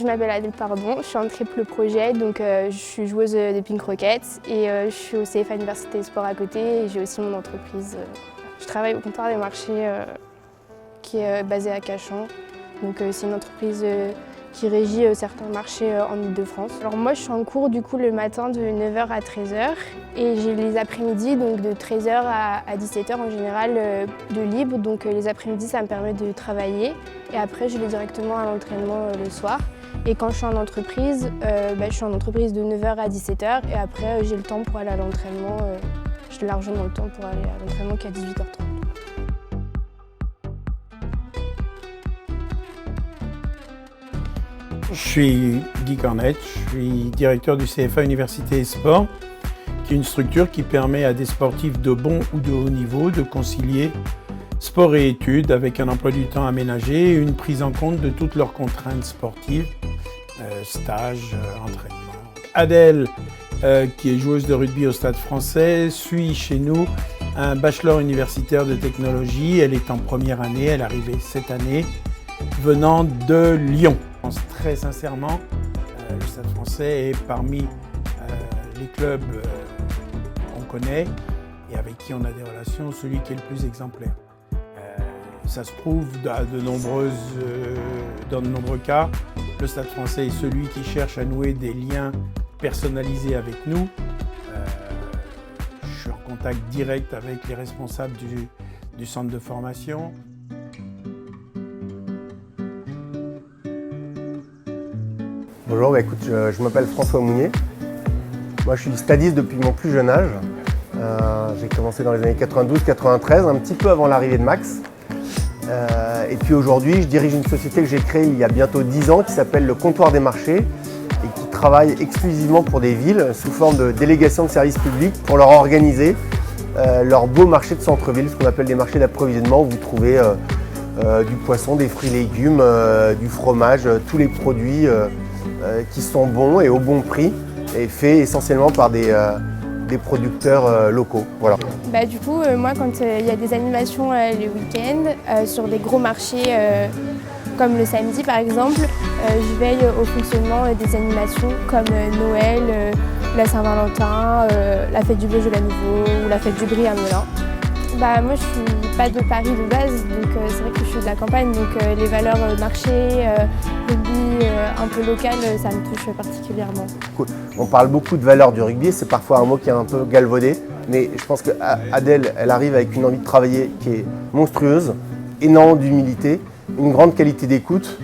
Je m'appelle Adèle Pardon, je suis en triple projet, donc je suis joueuse de Pink Rockets et je suis au CFA Université Sport à côté et j'ai aussi mon entreprise. Je travaille au comptoir des marchés qui est basé à Cachan, donc c'est une entreprise qui régit certains marchés en Ile-de-France. Alors moi je suis en cours du coup le matin de 9h à 13h et j'ai les après-midi donc de 13h à 17h en général de libre, donc les après-midi ça me permet de travailler et après je vais directement à l'entraînement le soir. Et quand je suis en entreprise, je suis en entreprise de 9h à 17h et après j'ai le temps pour aller à l'entraînement, j'ai largement le temps pour aller à l'entraînement qui est à 18h30. Je suis Guy Cornette, je suis directeur du CFA Université et Sport, qui est une structure qui permet à des sportifs de bon ou de haut niveau de concilier sport et études avec un emploi du temps aménagé et une prise en compte de toutes leurs contraintes sportives, stages, entraînement. Adèle, qui est joueuse de rugby au Stade Français, suit chez nous un bachelor universitaire de technologie. Elle est en première année, elle est arrivée cette année, venant de Lyon. Je pense très sincèrement, le Stade Français est parmi les clubs qu'on connaît et avec qui on a des relations, celui qui est le plus exemplaire. Ça se prouve dans de nombreux cas. Le Stade Français est celui qui cherche à nouer des liens personnalisés avec nous. Je suis en contact direct avec les responsables du centre de formation. Bonjour, écoute, je m'appelle François Mounier. Moi, je suis stadiste depuis mon plus jeune âge. J'ai commencé dans les années 92-93, un petit peu avant l'arrivée de Max. Et puis aujourd'hui, je dirige une société que j'ai créée il y a bientôt 10 ans qui s'appelle le Comptoir des Marchés et qui travaille exclusivement pour des villes sous forme de délégation de services publics pour leur organiser leurs beaux marchés de centre-ville, ce qu'on appelle des marchés d'approvisionnement où vous trouvez du poisson, des fruits et légumes, du fromage, tous les produits qui sont bons et au bon prix et faits essentiellement par des producteurs locaux. Voilà. Du coup, moi quand il y a des animations le week-end, sur des gros marchés comme le samedi par exemple, je veille au fonctionnement des animations comme Noël, la Saint-Valentin, la fête du blé à nouveau ou la fête du brie à Melun. Moi je suis pas de Paris de base, donc c'est vrai que je suis de la campagne, donc les valeurs marché, rugby, un peu local, ça me touche particulièrement. On parle beaucoup de valeurs du rugby, c'est parfois un mot qui est un peu galvaudé, mais je pense qu'Adèle, elle arrive avec une envie de travailler qui est monstrueuse, énormément d'humilité, une grande qualité d'écoute,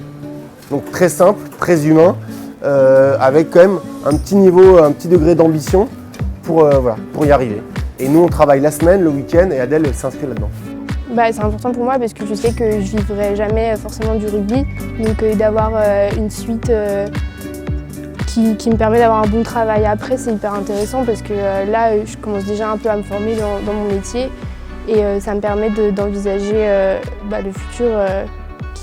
donc très simple, très humain, avec quand même un petit niveau, un petit degré d'ambition pour y arriver. Et nous, on travaille la semaine, le week-end, et Adèle s'inscrit là-dedans. C'est important pour moi parce que je sais que je ne vivrai jamais forcément du rugby, donc d'avoir une suite qui me permet d'avoir un bon travail après, c'est hyper intéressant parce que là, je commence déjà un peu à me former dans mon métier et ça me permet d'envisager le futur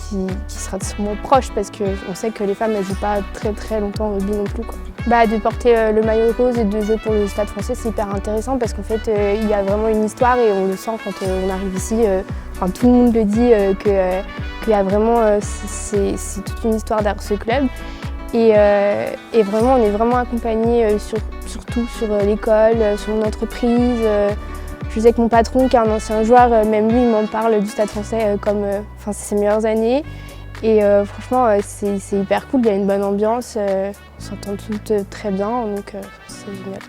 qui sera sûrement proche parce qu'on sait que les femmes ne jouent pas très longtemps au rugby non plus, quoi. De porter le maillot rose et de jouer pour le Stade Français, c'est hyper intéressant parce qu'en fait, il y a vraiment une histoire et on le sent quand on arrive ici. Tout le monde le dit qu'il y a vraiment, c'est toute une histoire derrière ce club. Et vraiment, on est vraiment accompagnés surtout sur l'école, sur mon entreprise. Je sais que mon patron, qui est un ancien joueur, même lui, il m'en parle du Stade Français comme c'est ses meilleures années. Et franchement, c'est hyper cool, il y a une bonne ambiance, on s'entend toutes très bien, donc c'est génial.